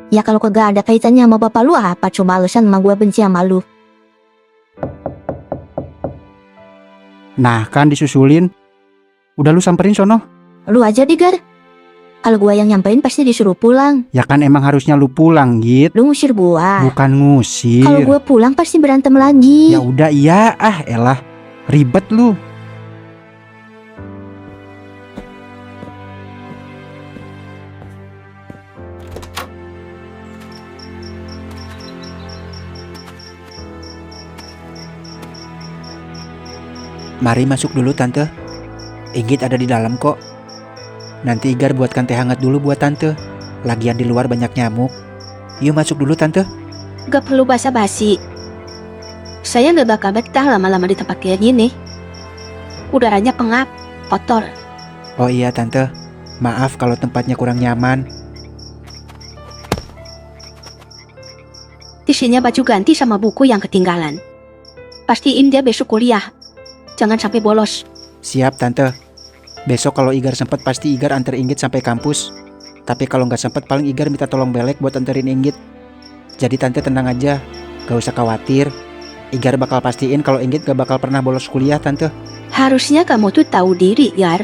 Ya kalau kagak ada kaitannya sama bapak lu apa cuma alasan sama gue benci sama lu. Nah kan disusulin. Udah lu samperin sono. Lu aja deh Gar. Kalau gue yang nyamperin pasti disuruh pulang. Ya kan emang harusnya lu pulang Git. Lu ngusir gue. Bukan ngusir. Kalau gue pulang pasti berantem lagi. Ya udah iya elah. Ribet lu. Mari masuk dulu tante. Inggit ada di dalam kok. Nanti Igar buatkan teh hangat dulu buat tante. Lagian di luar banyak nyamuk. Yuk masuk dulu tante. Gak perlu basa-basi. Saya gak bakal betah lama-lama di tempat kayak gini. Udaranya pengap, kotor. Oh iya tante. Maaf kalau tempatnya kurang nyaman. Isinya baju ganti sama buku yang ketinggalan. Pastiin dia besok kuliah. Jangan sampai bolos. Siap tante. Besok kalau Igar sempet pasti Igar anter Inggit sampai kampus. Tapi kalau nggak sempet paling Igar minta tolong Belek buat anterin Inggit. Jadi tante tenang aja, gak usah khawatir. Igar bakal pastiin kalau Inggit gak bakal pernah bolos kuliah tante. Harusnya kamu tuh tahu diri, Gar.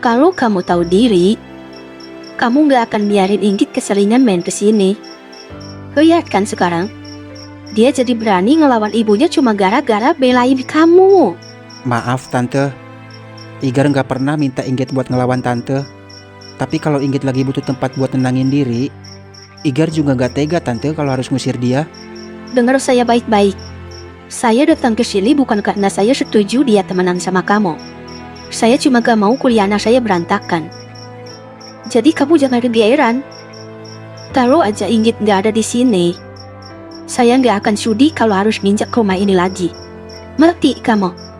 Kalau kamu tahu diri, kamu gak akan biarin Inggit keseringan main kesini. Lihat kan sekarang, dia jadi berani ngelawan ibunya cuma gara-gara belain kamu. Maaf tante, Igar nggak pernah minta Inggit buat ngelawan tante. Tapi kalau Inggit lagi butuh tempat buat tenangin diri, Igar juga nggak tega tante kalau harus ngusir dia. Dengar saya baik-baik. Saya datang ke sini bukan karena saya setuju dia temenan sama kamu. Saya cuma gak mau kuliah anak saya berantakan. Jadi kamu jangan kegeeran. Kalau aja Inggit nggak ada di sini, saya nggak akan sudi kalau harus nginjak rumah ini lagi. Mengerti kamu?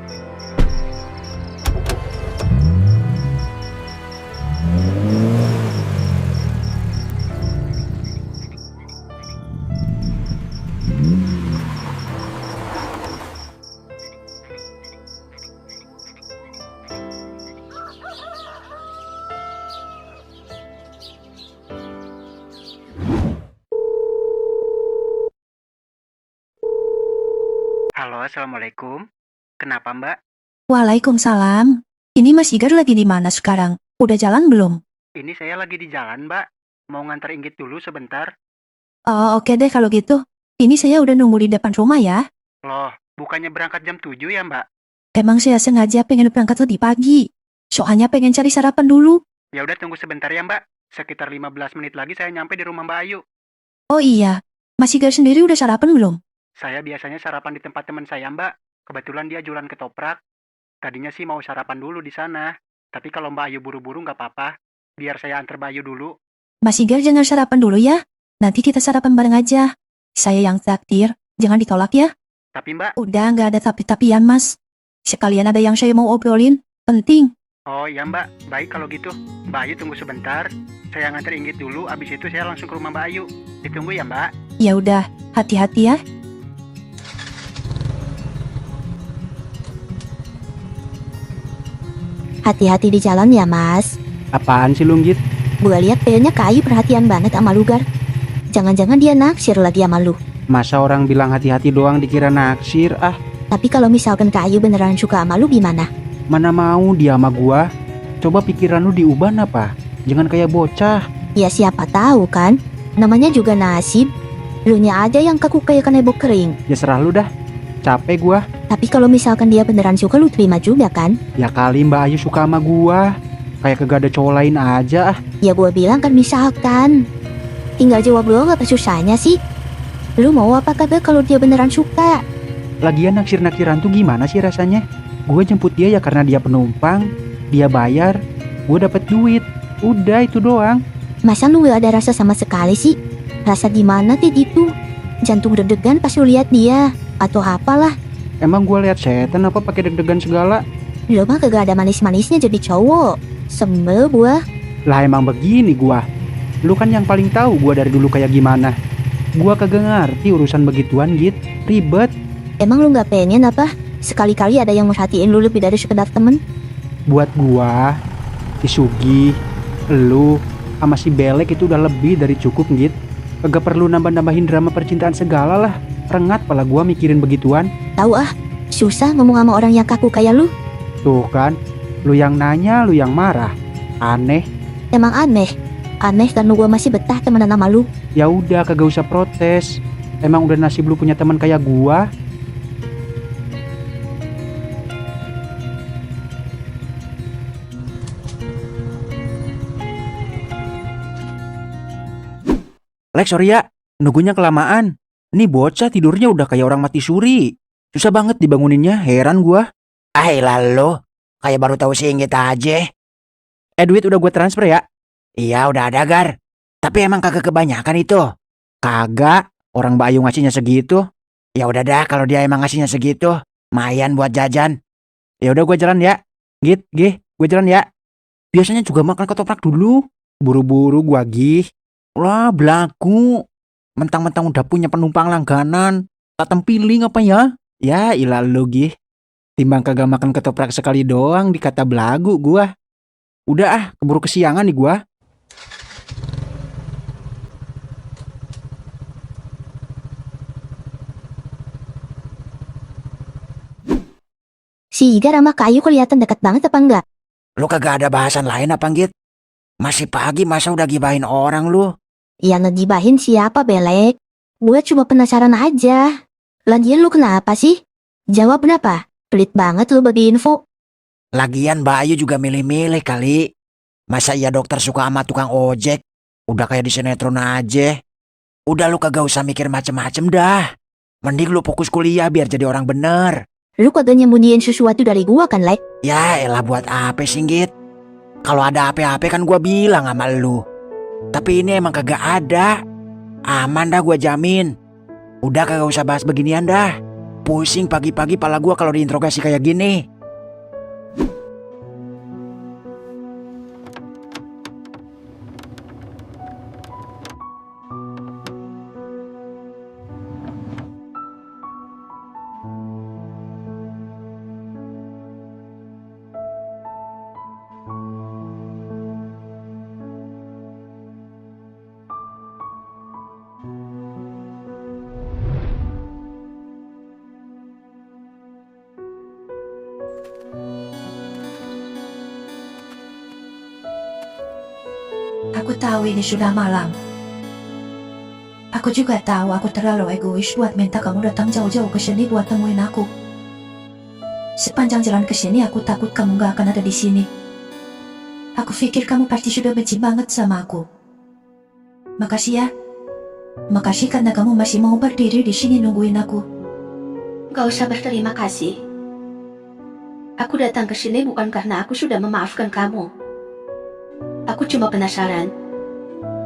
Halo, assalamualaikum. Kenapa mbak? Waalaikumsalam. Ini Mas Igar lagi di mana sekarang? Udah jalan belum? Ini saya lagi di jalan mbak. Mau nganter Inggit dulu sebentar. Oh, oke deh kalau gitu. Ini saya udah nunggu di depan rumah ya. Loh, bukannya berangkat jam 7 ya mbak? Emang saya sengaja pengen berangkat lebih pagi. Soalnya pengen cari sarapan dulu. Ya udah tunggu sebentar ya mbak. Sekitar 15 menit lagi saya nyampe di rumah Mbak Ayu. Oh iya, Mas Igar sendiri udah sarapan belum? Saya biasanya sarapan di tempat teman saya mbak. Kebetulan dia jualan ketoprak. Tadinya sih mau sarapan dulu di sana. Tapi kalau Mbak Ayu buru-buru nggak apa-apa. Biar saya antar Mbak Ayu dulu. Mas Igar jangan sarapan dulu ya. Nanti kita sarapan bareng aja. Saya yang traktir, jangan ditolak ya. Tapi mbak... Udah nggak ada tapi-tapian Mas. Sekalian ada yang saya mau obrolin, penting. Oh iya mbak, baik kalau gitu. Mbak Ayu tunggu sebentar. Saya nganter Inggit dulu, abis itu saya langsung ke rumah Mbak Ayu. Ditunggu ya mbak. Ya udah, hati-hati ya. Hati-hati di jalan ya, Mas. Apaan sih lu Git? Gue lihat kayaknya Kak Ayu perhatian banget sama lu, Gar. Jangan-jangan dia naksir lagi sama lu. Masa orang bilang hati-hati doang dikira naksir? Tapi kalau misalkan Kak Ayu beneran suka sama lu gimana? Mana mau dia sama gua. Coba pikiran lu diubah apa? Jangan kayak bocah. Ya siapa tahu kan. Namanya juga nasib. Lunya aja yang kaku kayak kenebok kering. Ya serah lu dah. Capek gua. Tapi kalau misalkan dia beneran suka lu terima juga kan? Ya kali Mbak Ayu suka sama gua. Kayak kagak ada cowok lain aja. Ya gua bilang kan misalkan. Tinggal jawab doang apa susahnya sih? Lu mau apa kagak kalau dia beneran suka? Lagian naksir-naksiran tuh gimana sih rasanya? Gue jemput dia ya karena dia penumpang. Dia bayar. Gue dapet duit. Udah itu doang. Masa lu gak ada rasa sama sekali sih? Rasa gimana kayak gitu? Jantung deg-degan pas lu lihat dia. Atau apalah. Emang gue lihat setan apa pakai deg-degan segala? Lu mah kagak ada manis-manisnya jadi cowok. Sembel gua. Lah emang begini gua. Lu kan yang paling tahu gua dari dulu kayak gimana. Gua kagak ngerti urusan begituan Git. Ribet. Emang lu gak pengen apa? Sekali-kali ada yang merhatiin lu lebih dari sekedar temen? Buat gua, Isugi, lu, sama si Belek itu udah lebih dari cukup Git. Kagak perlu nambah-nambahin drama percintaan segala lah. Rengat pala gua mikirin begituan. Tahu ah, susah ngomong sama orang yang kaku kayak lu. Tuh kan, lu yang nanya, lu yang marah. Aneh. Emang aneh. Aneh karena gua masih betah temenan sama lu. Ya udah, kagak usah protes. Emang udah nasib lu punya teman kayak gua. Lex, sorry ya, nunggunya kelamaan. Ini bocah tidurnya udah kayak orang mati suri. Susah banget dibanguninnya, heran gua. Ah lalu, kayak baru tahu singgit aja. Duit udah gua transfer ya? Iya udah ada Gar. Tapi emang kagak kebanyakan itu. Kagak, orang Mbak Ayu ngasihnya segitu. Ya udah dah kalau dia emang ngasihnya segitu, lumayan buat jajan. Ya udah gua jalan ya. Git, gua jalan ya. Biasanya juga makan ketoprak dulu. Buru-buru gua gih. Lah belagu. Mentang-mentang udah punya penumpang langganan. Tak tempiling apa ya? Ya ilah lu gih. Timbang kagak makan ketoprak sekali doang dikata belagu gua. Udah ah, keburu kesiangan nih gua. Si Igar sama Kak Ayu kelihatan dekat banget apa enggak? Lu kagak ada bahasan lain apa Git? Masih pagi masa udah gibahin orang lu? Ya ngegibahin siapa Belek? Gue cuma penasaran aja. Lagian lu kenapa sih? Jawab berapa? Pelit banget lu bagi info. Lagian Mbak Ayu juga milih-milih kali. Masa iya dokter suka sama tukang ojek? Udah kayak di sinetron aja. Udah lu kagak usah mikir macem-macem dah. Mending lu fokus kuliah biar jadi orang bener. Lu kagak nyembunyiin sesuatu dari gua kan, Lek? Ya elah buat apa sih Git? Kalau ada apa-apa kan gua bilang sama lu. Tapi ini emang kagak ada. Aman dah gua jamin. Udah kagak usah bahas beginian dah. Pusing pagi-pagi pala gua kalau diinterogasi kayak gini. Aku tahu ini sudah malam. Aku juga tahu aku terlalu egois buat minta kamu datang jauh-jauh ke sini buat temuin aku. Sepanjang jalan ke sini aku takut kamu gak akan ada di sini. Aku pikir kamu pasti sudah benci banget sama aku. Makasih ya. Makasih karena kamu masih mau berdiri di sini nungguin aku. Gak usah berterima kasih. Aku datang ke sini bukan karena aku sudah memaafkan kamu. Aku cuma penasaran.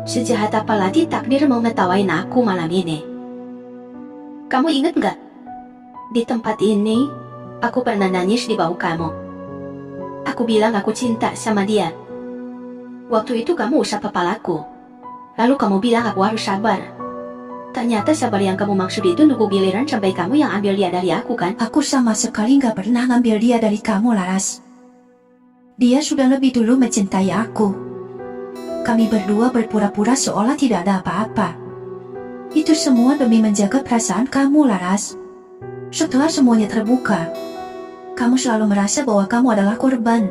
Sejahat apa lagi takdir mau ngetawain aku malam ini? Kamu ingat nggak? Di tempat ini, aku pernah nangis di bawah kamu. Aku bilang aku cinta sama dia. Waktu itu kamu usap kepalaku. Lalu kamu bilang aku harus sabar. Ternyata sabar yang kamu maksud itu nunggu giliran sampai kamu yang ambil dia dari aku kan? Aku sama sekali gak pernah ngambil dia dari kamu, Laras. Dia sudah lebih dulu mencintai aku. Kami berdua berpura-pura seolah tidak ada apa-apa. Itu semua demi menjaga perasaan kamu, Laras. Setelah semuanya terbuka, kamu selalu merasa bahwa kamu adalah korban.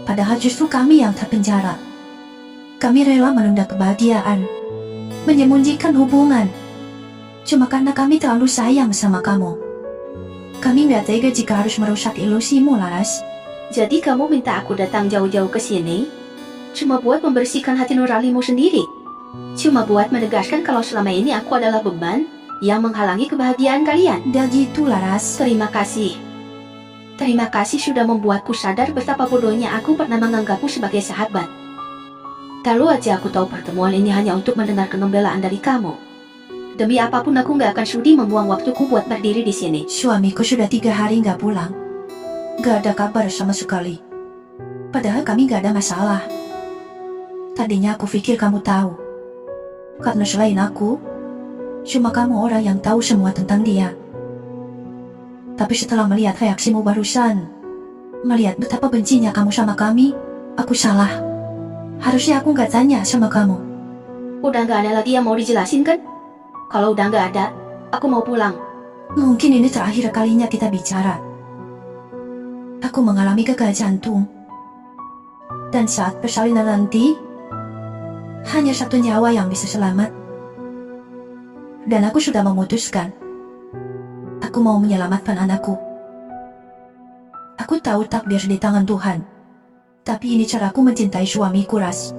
Padahal justru kami yang terpenjara. Kami rela menunda kebahagiaan, menyembunyikan hubungan. Cuma karena kami terlalu sayang sama kamu. Kami gak tega jika harus merusak ilusimu, Laras. Jadi kamu minta aku datang jauh-jauh ke sini cuma buat membersihkan hati nuranimu sendiri? Cuma buat menegaskan kalau selama ini aku adalah beban yang menghalangi kebahagiaan kalian? Dan gitu, Laras. Terima kasih. Terima kasih sudah membuatku sadar betapa bodohnya aku pernah menganggapmu sebagai sahabat. Kalau aja aku tahu pertemuan ini hanya untuk mendengarkan pembelaan dari kamu. Demi apapun aku gak akan sudi membuang waktuku buat berdiri di sini. Suamiku sudah 3 hari gak pulang. Gak ada kabar sama sekali. Padahal kami gak ada masalah. Tadinya aku pikir kamu tahu. Karena selain aku, cuma kamu orang yang tahu semua tentang dia. Tapi setelah melihat reaksimu barusan, melihat betapa bencinya kamu sama kami, aku salah. Harusnya aku nggak tanya sama kamu. Udah nggak ada lagi yang mau dijelasin kan? Kalau udah nggak ada, aku mau pulang. Mungkin ini terakhir kalinya kita bicara. Aku mengalami gagal jantung. Dan saat persalinan nanti, hanya satu nyawa yang bisa selamat. Dan aku sudah memutuskan. Aku mau menyelamatkan anakku. Aku tahu takdir di tangan Tuhan. Tapi ini caraku mencintai suamiku, Ras.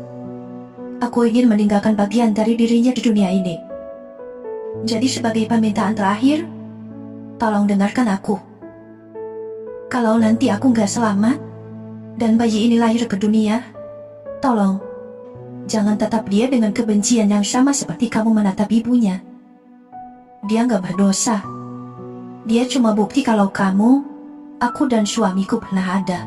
Aku ingin meninggalkan bagian dari dirinya di dunia ini. Jadi sebagai permintaan terakhir, tolong dengarkan aku. Kalau nanti aku nggak selamat, dan bayi ini lahir ke dunia, tolong, jangan tatap dia dengan kebencian yang sama seperti kamu menatap ibunya. Dia nggak berdosa. Dia cuma bukti kalau kamu, aku dan suamiku pernah ada.